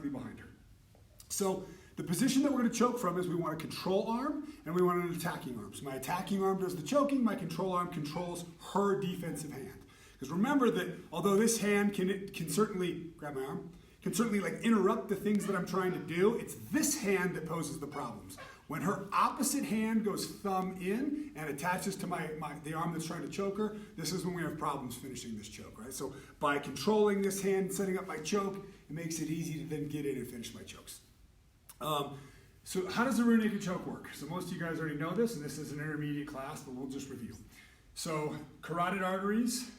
directly behind her. So the position that we're going to choke from is we want a control arm and we want an attacking arm. So my attacking arm does the choking, my control arm controls her defensive hand. Because remember that although this hand can certainly, grab my arm, can certainly like interrupt the things that I'm trying to do, it's this hand that poses the problems. When her opposite hand goes thumb in and attaches to the arm that's trying to choke her, this is when we have problems finishing this choke, right? So by controlling this hand, setting up my choke, it makes it easy to then get in and finish my chokes. So how does a rear naked choke work? So most of you guys already know this, and this is an intermediate class, but we'll just review. So carotid arteries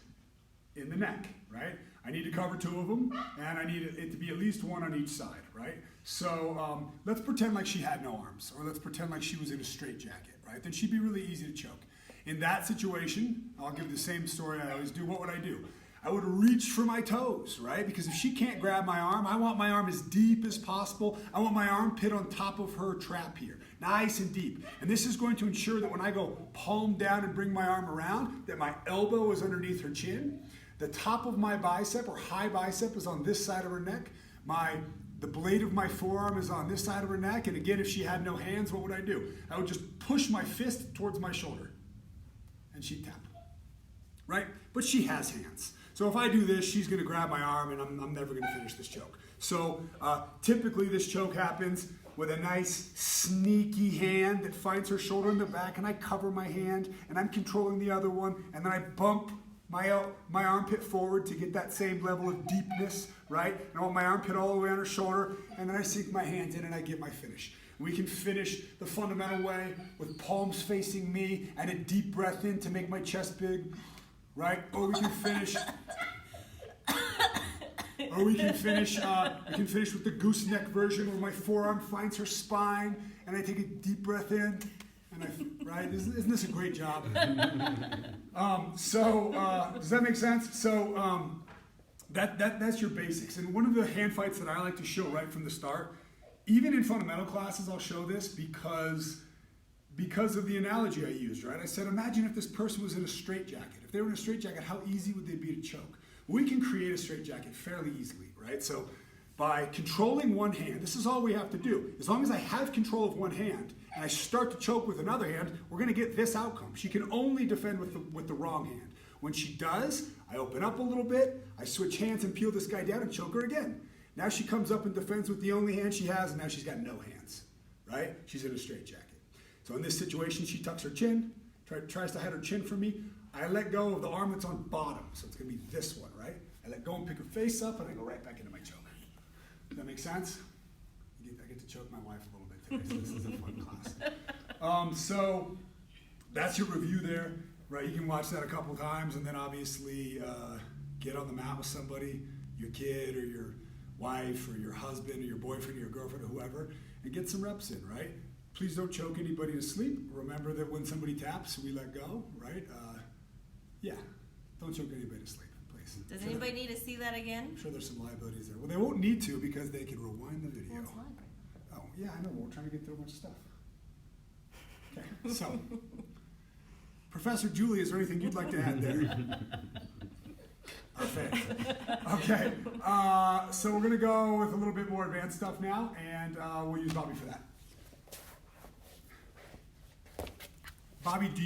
in the neck, right? I need to cover 2 of them, and I need it to be at least 1 on each side, right? So let's pretend like she had no arms, or let's pretend like she was in a straitjacket, right? Then she'd be really easy to choke. In that situation, I'll give the same story I always do. What would I do? I would reach for my toes, right? Because if she can't grab my arm, I want my arm as deep as possible. I want my armpit on top of her trap here, nice and deep. And this is going to ensure that when I go palm down and bring my arm around, that my elbow is underneath her chin. The top of my bicep or high bicep is on this side of her neck. The blade of my forearm is on this side of her neck. And again, if she had no hands, what would I do? I would just push my fist towards my shoulder and she'd tap, right? But she has hands. So if I do this, she's going to grab my arm and I'm never going to finish this choke. So typically this choke happens with a nice sneaky hand that finds her shoulder in the back, and I cover my hand and I'm controlling the other one, and then I bump my armpit forward to get that same level of deepness, right? And I want my armpit all the way on her shoulder, and then I sink my hands in and I get my finish. We can finish the fundamental way with palms facing me and a deep breath in to make my chest big, right? Or we can finish with the gooseneck version where my forearm finds her spine and I take a deep breath in. Right? Isn't this a great job? Does that make sense? So that's your basics. And one of the hand fights that I like to show right from the start, even in fundamental classes, I'll show this because of the analogy I used, right? I said, imagine if this person was in a straitjacket. If they were in a straitjacket, how easy would they be to choke? We can create a straitjacket fairly easily, right? So by controlling one hand, this is all we have to do. As long as I have control of one hand and I start to choke with another hand, we're going to get this outcome. She can only defend with the wrong hand. When she does, I open up a little bit, I switch hands and peel this guy down and choke her again. Now she comes up and defends with the only hand she has, and now she's got no hands, right? She's in a straitjacket. So in this situation, she tucks her chin, tries to hide her chin from me. I let go of the arm that's on bottom, so it's going to be this one, right? I let go and pick her face up, and I go right back into my choke. Does that make sense? I get to choke my wife a little bit today, so this is a fun class. So that's your review there, right? You can watch that a couple times, and then obviously get on the mat with somebody, your kid or your wife or your husband or your boyfriend or your girlfriend or whoever, and get some reps in, right? Please don't choke anybody to sleep. Remember that when somebody taps, we let go, right? Don't choke anybody to sleep, please. Does anybody need to see that again? I'm sure there's some liabilities there. Well, they won't need to because they can rewind the video. Well, it's live. Oh, yeah, I know. We're trying to get through a bunch of stuff. Okay, so, Professor Julie, is there anything you'd like to add there? Perfect. Okay, so we're going to go with a little bit more advanced stuff now, and we'll use Bobby for that. Bobby, do you